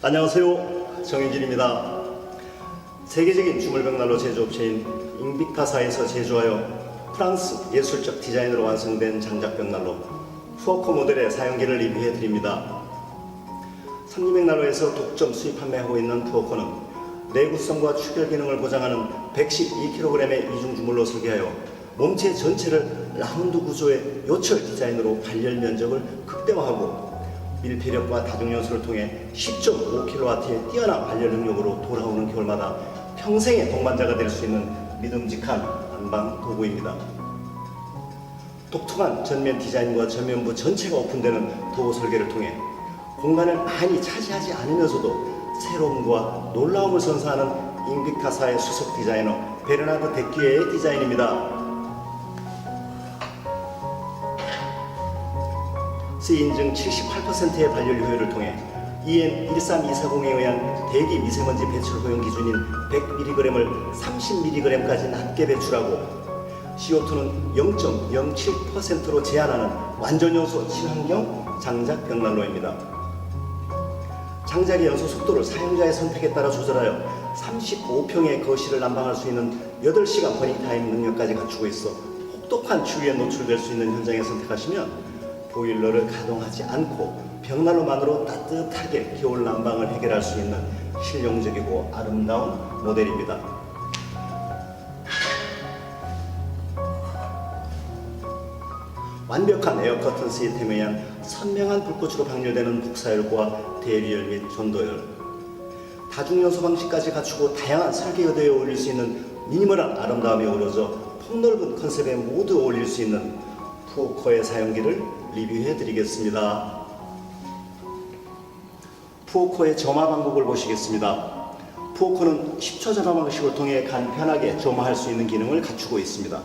안녕하세요, 정인길입니다. 세계적인 주물벽난로 제조업체인 잉빅카사에서 제조하여 프랑스 예술적 디자인으로 완성된 장작벽난로 푸어코 모델의 사용기를 리뷰해 드립니다. 삼리백난로에서 독점 수입 판매하고 있는 푸어코는 내구성과 추결 기능을 보장하는 112kg의 이중주물로 설계하여 몸체 전체를 라운드 구조의 요철 디자인으로 발열 면적을 극대화하고 밀폐력과 다중연소를 통해 10.5kW의 뛰어난 발열 능력으로 돌아오는 겨울마다 평생의 동반자가 될 수 있는 믿음직한 난방 도구입니다. 독특한 전면 디자인과 전면부 전체가 오픈되는 도어 설계를 통해 공간을 많이 차지하지 않으면서도 새로움과 놀라움을 선사하는 잉빅카사의 수석 디자이너 베르나드 데큐에의 디자인입니다. 인증 78%의 발열 효율을 통해 EN 13240에 의한 대기 미세먼지 배출 허용 기준인 100mg을 30mg까지 낮게 배출하고 CO2는 0.07%로 제한하는 완전연소 친환경 장작 벽난로입니다. 장작의 연소 속도를 사용자의 선택에 따라 조절하여 35평의 거실을 난방할 수 있는 8시간 버닝타임 능력까지 갖추고 있어 혹독한 추위에 노출될 수 있는 현장에 선택하시면 보일러를 가동하지 않고 벽난로만으로 따뜻하게 겨울 난방을 해결할 수 있는 실용적이고 아름다운 모델입니다. 완벽한 에어커튼 시스템에 의한 선명한 불꽃으로 방열되는 북사열과 대리열 및 전도열, 다중연소 방식까지 갖추고 다양한 설계 의도에 어울릴 수 있는 미니멀한 아름다움이 어우러져 폭넓은 컨셉에 모두 어울릴 수 있는 푸어코의 사용기를 리뷰해 드리겠습니다. 푸어코의 점화 방법을 보시겠습니다. 푸어코는 10초 점화 방식을 통해 간편하게 점화할 수 있는 기능을 갖추고 있습니다.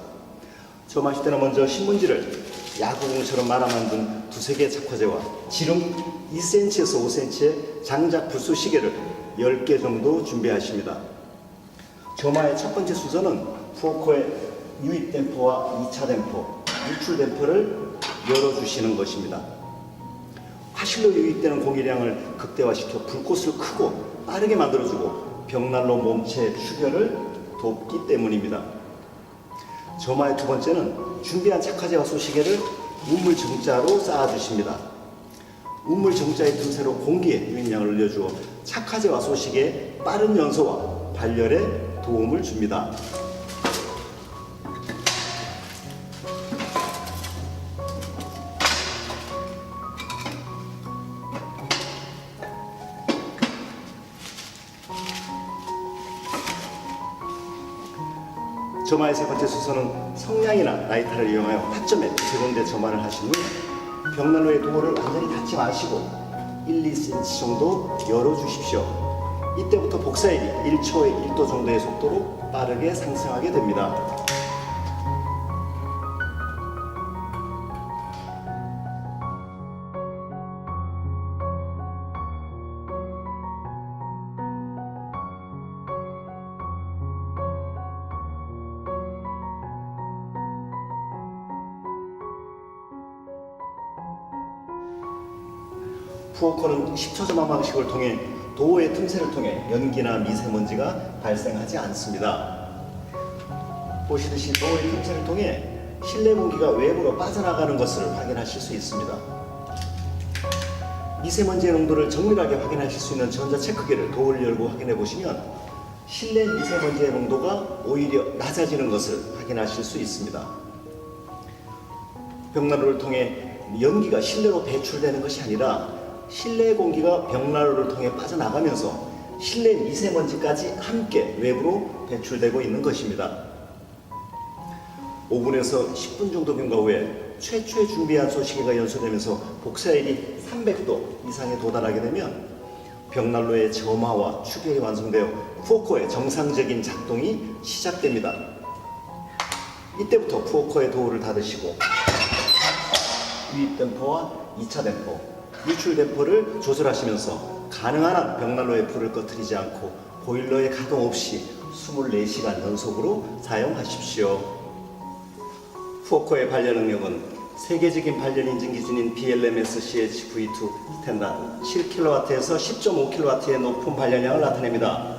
점화할 때는 먼저 신문지를 야구공처럼 말아 만든 두세 개의 착화제와 지름 2cm에서 5cm의 장작 불수 시계를 10개 정도 준비하십니다. 점화의 첫 번째 순서는 푸어코의 유입 댐퍼와 2차 댐퍼, 유출 댐퍼를 열어주시는 것입니다. 화실로 유입되는 공기량을 극대화시켜 불꽃을 크고 빠르게 만들어주고 벽난로 몸체 추결을 돕기 때문입니다. 점화의 두 번째는 준비한 착화제와 소시계를 우물 정자로 쌓아주십니다. 우물 정자의 틈새로 공기의 유입량을 늘려주어 착화제와 소시계의 빠른 연소와 발열에 도움을 줍니다. 점화의 세 번째 순서는 성냥이나 라이터를 이용하여 타점에 제공된 점화를 하신 후에 벽난로의 도어를 완전히 닫지 마시고 1-2cm 정도 열어주십시오. 이때부터 복사율이 1초에 1도 정도의 속도로 빠르게 상승하게 됩니다. 푸어코는 10초 점화 방식을 통해 도어의 틈새를 통해 연기나 미세먼지가 발생하지 않습니다. 보시듯이 도어의 틈새를 통해 실내 공기가 외부로 빠져나가는 것을 확인하실 수 있습니다. 미세먼지의 농도를 정밀하게 확인하실 수 있는 전자체크기를 도어를 열고 확인해 보시면 실내 미세먼지의 농도가 오히려 낮아지는 것을 확인하실 수 있습니다. 벽난로를 통해 연기가 실내로 배출되는 것이 아니라 실내 공기가 벽난로를 통해 빠져나가면서 실내 미세먼지까지 함께 외부로 배출되고 있는 것입니다. 5분에서 10분 정도 경과 후에 최초에 준비한 소시계가 연소되면서 복사율이 300도 이상에 도달하게 되면 벽난로의 점화와 추결이 완성되어 푸어코의 정상적인 작동이 시작됩니다. 이때부터 푸어코의 도어를 닫으시고 유입 댐퍼와 2차 댐퍼, 유출 댐퍼를 조절하시면서 가능한 한 벽난로의 불을 꺼뜨리지 않고 보일러의 가동 없이 24시간 연속으로 사용하십시오. 푸어코의 발열 능력은 세계적인 발열 인증 기준인 BLMS CH-V2 스탠다드 7kW에서 10.5kW의 높은 발열량을 나타냅니다.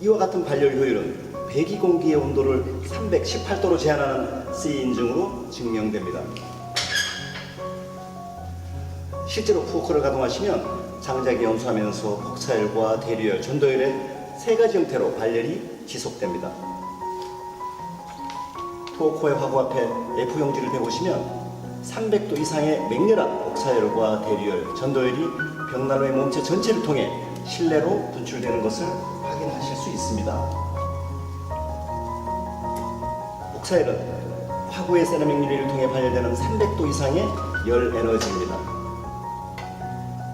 이와 같은 발열 효율은 배기 공기의 온도를 318도로 제한하는 CE 인증으로 증명됩니다. 실제로 푸어코를 가동하시면 장작이 연소하면서 복사열과 대류열, 전도열의 세 가지 형태로 발열이 지속됩니다. 푸어코의 화구 앞에 F용지를 대보시면 300도 이상의 맹렬한 복사열과 대류열, 전도열이 벽난로의 몸체 전체를 통해 실내로 분출되는 것을 확인하실 수 있습니다. 복사열은 화구의 세라믹 유리를 통해 발열되는 300도 이상의 열 에너지입니다.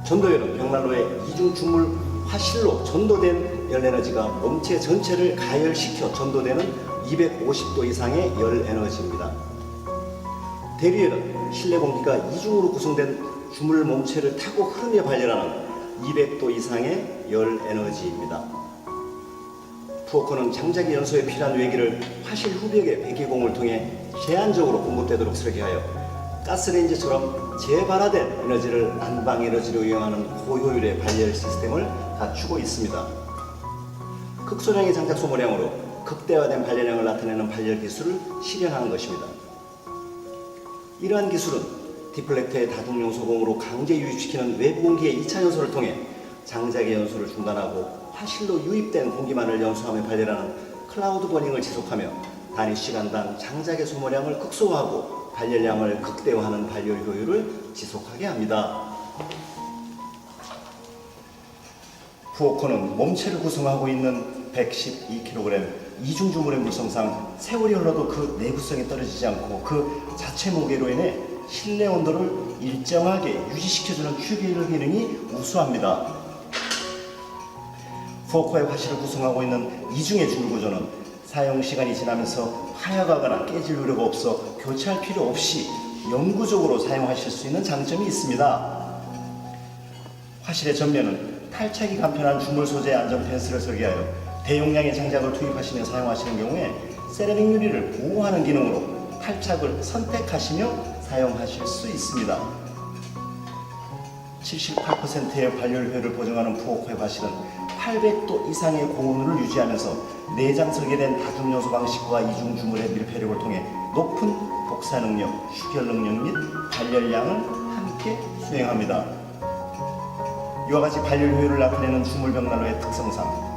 전도열은 벽난로의 이중 주물 화실로 전도된 열 에너지가 몸체 전체를 가열시켜 전도되는 250도 이상의 열 에너지입니다. 대류열은 실내 공기가 이중으로 구성된 주물 몸체를 타고 흐르며 발열하는 200도 이상의 열 에너지입니다. 푸어코는 장작의 연소에 필요한 외기를 화실 후벽의 배기공을 통해 제한적으로 공급되도록 설계하여 가스레인지처럼 재발화된 에너지를 난방 에너지로 이용하는 고효율의 발열 시스템을 갖추고 있습니다. 극소량의 장작 소모량으로 극대화된 발열량을 나타내는 발열 기술을 실현한 것입니다. 이러한 기술은 디플렉터의 다중용 소공으로 강제 유입시키는 외부 공기의 2차 연소를 통해 장작의 연소를 중단하고 화실로 유입된 공기만을 연소하며 발열하는 클라우드 버닝을 지속하며 단위 시간당 장작의 소모량을 극소화하고 발열량을 극대화하는 발열 효율을 지속하게 합니다. 푸어코는 몸체를 구성하고 있는 112kg 이중 주물의 물성상 세월이 흘러도 그 내구성이 떨어지지 않고 그 자체 무게로 인해 실내 온도를 일정하게 유지시켜주는 휴게열 기능이 우수합니다. 푸어코의 화실을 구성하고 있는 이중의 주물 구조는 사용 시간이 지나면서 파열하거나 깨질 우려가 없어 교체할 필요 없이 영구적으로 사용하실 수 있는 장점이 있습니다. 화실의 전면은 탈착이 간편한 주물 소재 안전 펜스를 설계하여 대용량의 장작을 투입하시며 사용하시는 경우에 세라믹 유리를 보호하는 기능으로 탈착을 선택하시며 사용하실 수 있습니다. 78%의 발열 효율을 보증하는 푸어코의 화실은 800도 이상의 고온을 유지하면서 내장 설계된 다중요소 방식과 이중 주물의 밀폐력을 통해 높은 복사 능력, 휴결 능력 및 발열량을 함께 수행합니다. 이와 같이 발열 효율을 나타내는 주물 벽난로의 특성상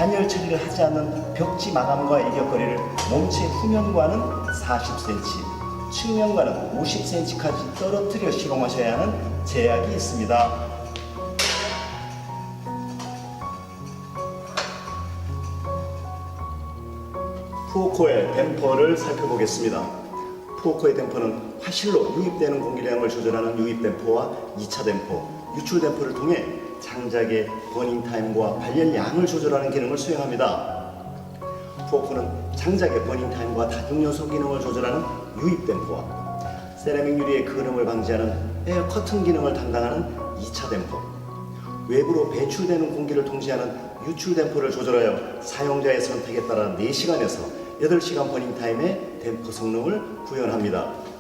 단열 처리를 하지 않는 벽지 마감과 일격거리를 몸체 후면과는 40cm, 측면과는 50cm까지 떨어뜨려 시공하셔야 하는 제약이 있습니다. 푸어코의 댐퍼를 살펴보겠습니다. 푸어코의 댐퍼는 화실로 유입되는 공기량을 조절하는 유입 댐퍼와 2차 댐퍼, 유출 댐퍼를 통해 장작의 버닝 타임과 발열량을 조절하는 기능을 수행합니다. 푸어코는 장작의 버닝 타임과 다중요소 기능을 조절하는 유입 댐퍼와 세라믹 유리의 그름을 방지하는 에어 커튼 기능을 담당하는 2차 댐퍼, 외부로 배출되는 공기를 통제하는 유출 댐퍼를 조절하여 사용자의 선택에 따라 4시간에서 8시간 버닝 타임의 댐퍼 성능을 구현합니다.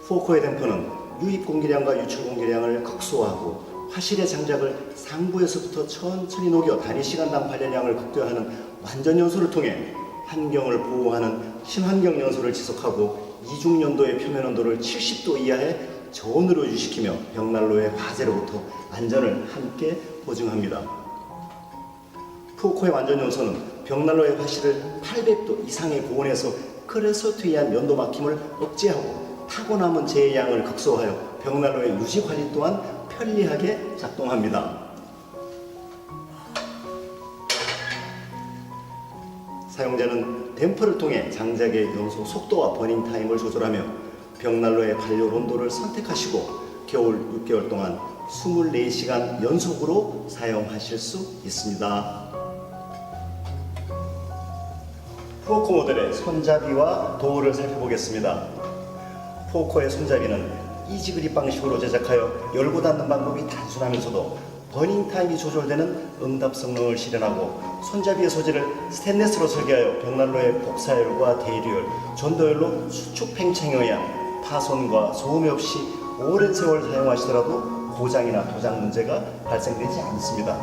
푸어코의 댐퍼는 유입 공기량과 유출 공기량을 극소화하고 화실의 장작을 상부에서부터 천천히 녹여 단위 시간당 발열량을 극대화하는 완전 연소를 통해 환경을 보호하는 친환경 연소를 지속하고 이중 연도의 표면 온도를 70도 이하의 저온으로 유지시키며 벽난로의 화재로부터 안전을 함께 보증합니다. 푸어코의 완전 연소는 벽난로의 화실을 800도 이상의 고온에서 크레소트에 의한 연도 막힘을 억제하고 타고 남은 재의 양을 극소화하여 벽난로의 유지 관리 또한 편리하게 작동합니다. 사용자는 댐퍼를 통해 장작의 연소 속도와 버닝 타임을 조절하며 벽난로의 발열 온도를 선택하시고 겨울 6개월 동안 24시간 연속으로 사용하실 수 있습니다. 푸어코 모델의 손잡이와 도어를 살펴보겠습니다. 푸어코의 손잡이는 이지 그립 방식으로 제작하여 열고 닫는 방법이 단순하면서도 버닝 타임이 조절되는 응답 성능을 실현하고 손잡이의 소재를 스테인리스로 설계하여 벽난로의 복사열과 대류열, 전도열로 수축 팽창에 의한 파손과 소음이 없이 오랜 세월 사용하시더라도 고장이나 도장 문제가 발생되지 않습니다.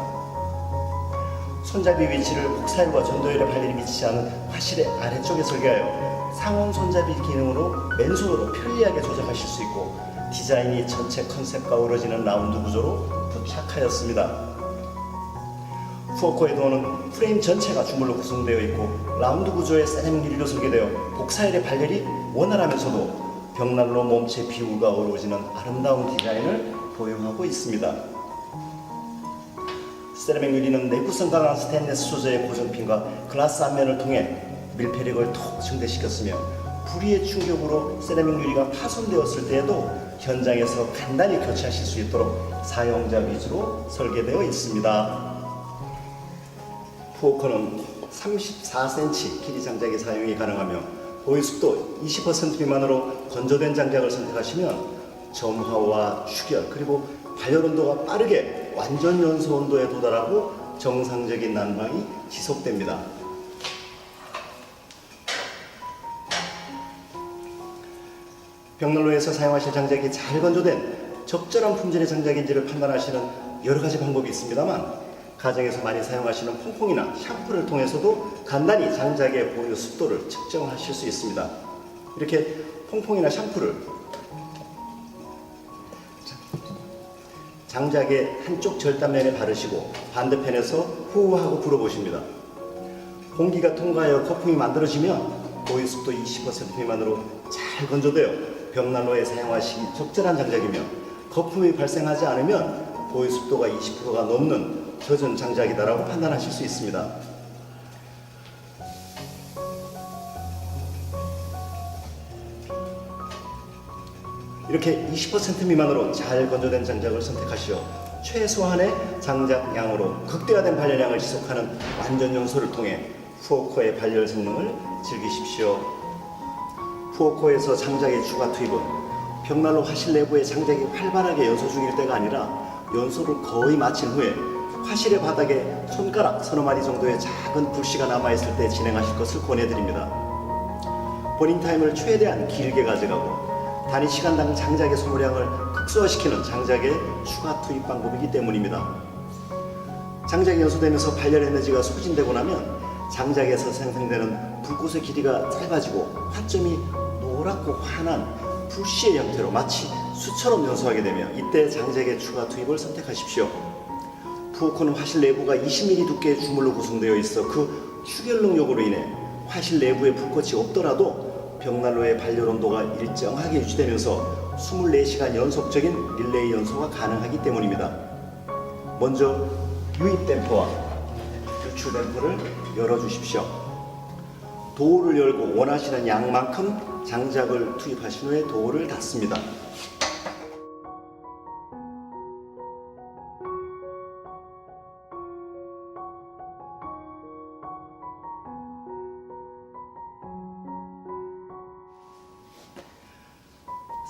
손잡이 위치를 복사열과 전도열의 발열이 미치지 않은 화실의 아래쪽에 설계하여 상온 손잡이 기능으로 맨손으로 편리하게 조작하실 수 있고 디자인이 전체 컨셉과 어우러지는 라운드 구조로 부착하였습니다. 푸어코의 도어는 프레임 전체가 주물로 구성되어 있고 라운드 구조의 세라믹 유리로 설계되어 복사열의 발열이 원활하면서도 벽난로 몸체 비율과 어우러지는 아름다운 디자인을 보유하고 있습니다. 세라믹 유리는 내구성 강한 스테인리스 소재의 고정핀과 글라스 앞면을 통해 밀폐력을 톡 증대시켰으며 불의의 충격으로 세라믹 유리가 파손되었을 때에도 현장에서 간단히 교체하실 수 있도록 사용자 위주로 설계되어 있습니다. 푸어코는 34cm 길이 장작의 사용이 가능하며 보유습도 20% 미만으로 건조된 장작을 선택하시면 점화와 축열 그리고 발열 온도가 빠르게 완전 연소 온도에 도달하고 정상적인 난방이 지속됩니다. 벽난로에서 사용하실 장작이 잘 건조된 적절한 품질의 장작인지를 판단하시는 여러 가지 방법이 있습니다만 가정에서 많이 사용하시는 퐁퐁이나 샴푸를 통해서도 간단히 장작의 보유 습도를 측정하실 수 있습니다. 이렇게 퐁퐁이나 샴푸를 장작의 한쪽 절단면에 바르시고 반대편에서 후하고 불어보십니다. 공기가 통과하여 거품이 만들어지면 보유습도 20% 미만으로 잘 건조되어 벽난로에 사용하시기 적절한 장작이며 거품이 발생하지 않으면 보유습도가 20%가 넘는 젖은 장작이다라고 판단하실 수 있습니다. 이렇게 20% 미만으로 잘 건조된 장작을 선택하시어 최소한의 장작량으로 극대화된 발열량을 지속하는 완전 연소를 통해 푸어코의 발열 성능을 즐기십시오. 푸어코에서 장작의 추가 투입은 벽난로 화실 내부에 장작이 활발하게 연소 중일 때가 아니라 연소를 거의 마친 후에 화실의 바닥에 손가락 서너 마디 정도의 작은 불씨가 남아있을 때 진행하실 것을 권해드립니다. 버닝 타임을 최대한 길게 가져가고 단위 시간당 장작의 소모량을 극소화시키는 장작의 추가 투입 방법이기 때문입니다. 장작이 연소되면서 발열 에너지가 소진되고 나면 장작에서 생성되는 불꽃의 길이가 짧아지고 화점이 노랗고 환한 불씨의 형태로 마치 수처럼 연소하게 되며 이때 장작의 추가 투입을 선택하십시오. 푸어코는 화실 내부가 20mm 두께의 주물로 구성되어 있어 그 축열 능력으로 인해 화실 내부에 불꽃이 없더라도 벽난로의 발열 온도가 일정하게 유지되면서 24시간 연속적인 릴레이 연소가 가능하기 때문입니다. 먼저 유입 댐퍼와 유출 댐퍼를 열어주십시오. 도어를 열고 원하시는 양만큼 장작을 투입하신 후에 도어를 닫습니다.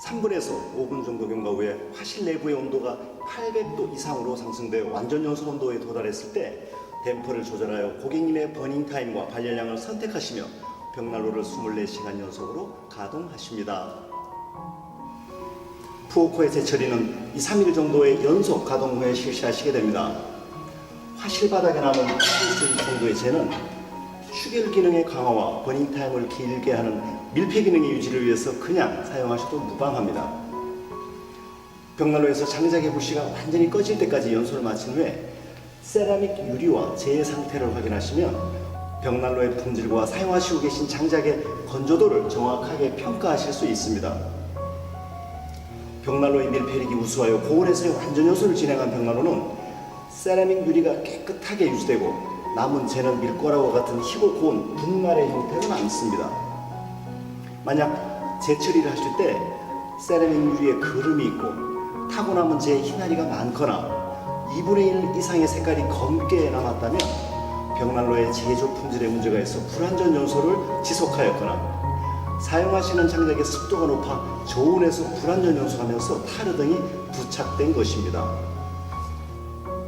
(3분에서 5분) 정도 경과 후에 화실 내부의 온도가 800도 이상으로 상승되어 완전 연소 온도에 도달했을 때 댐퍼를 조절하여 고객님의 버닝 타임과 발열량을 선택하시며 벽난로를 24시간 연속으로 가동하십니다. 푸어코의 재처리는 2-3일 정도의 연속 가동 후에 실시하시게 됩니다. 화실 바닥에 남은 1cm 정도의 재는 축열 기능의 강화와 버닝 타임을 길게 하는 밀폐 기능의 유지를 위해서 그냥 사용하셔도 무방합니다. 벽난로에서 장작의 불씨가 완전히 꺼질 때까지 연소를 마친 후에 세라믹 유리와 재의 상태를 확인하시면 벽난로의 품질과 사용하시고 계신 장작의 건조도를 정확하게 평가하실 수 있습니다. 벽난로의 밀폐력이 우수하여 고온에서의 완전 연소를 진행한 벽난로는 세라믹 유리가 깨끗하게 유지되고 남은 재는 밀가루와 같은 희고 고운 분말의 형태는 않습니다. 만약 재처리를 하실 때 세라믹 유리에 그름이 있고 타고 남은 재의 희나리가 많거나 2분의 1 이상의 색깔이 검게 남았다면 벽난로의 제조 품질에 문제가 있어 불완전 연소를 지속하였거나 사용하시는 장작의 습도가 높아 저온에서 불완전 연소하면서 타르 등이 부착된 것입니다.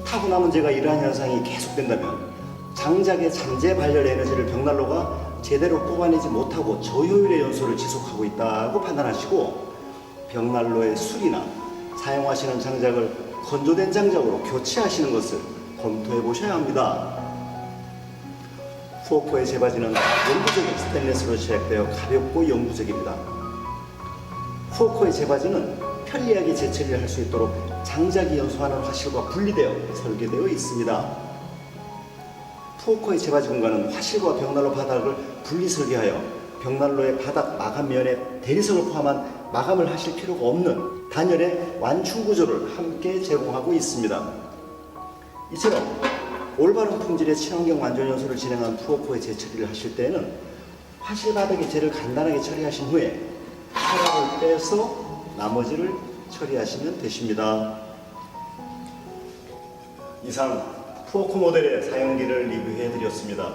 타고난 문제가 이러한 현상이 계속된다면 장작의 잠재 발열 에너지를 벽난로가 제대로 뽑아내지 못하고 저효율의 연소를 지속하고 있다고 판단하시고 벽난로의 수리나 사용하시는 장작을 건조된 장작으로 교체하시는 것을 검토해 보셔야 합니다. 푸어코의 제바지는 영구적인 스테인리스로 제작되어 가볍고 영구적입니다. 푸어코의 제바지는 편리하게 재처리를 할 수 있도록 장작이 연소하는 화실과 분리되어 설계되어 있습니다. 푸어코의 제바지 공간은 화실과 벽난로 바닥을 분리 설계하여 벽난로의 바닥 마감면에 대리석을 포함한 마감을 하실 필요가 없는 단열의 완충 구조를 함께 제공하고 있습니다. 이처럼 올바른 품질의 친환경 완전 연소를 진행한 푸어코의 재처리를 하실 때에는 화실 바닥의 재를 간단하게 처리하신 후에 혈압을 빼서 나머지를 처리하시면 되십니다. 이상 푸어코 모델의 사용기를 리뷰해 드렸습니다.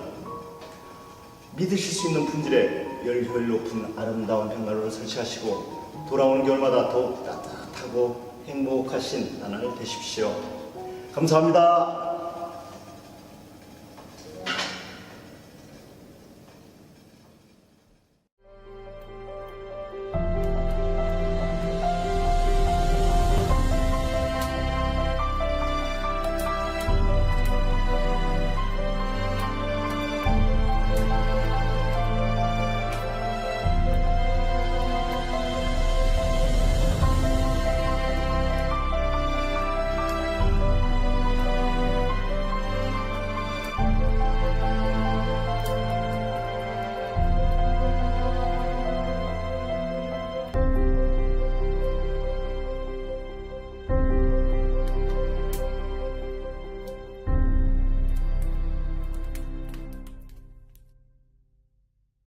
믿으실 수 있는 품질의 열 효율 높은 아름다운 벽난로를 설치하시고 돌아오는 겨울마다 더욱 따뜻하고 행복하신 나날 되십시오. 감사합니다.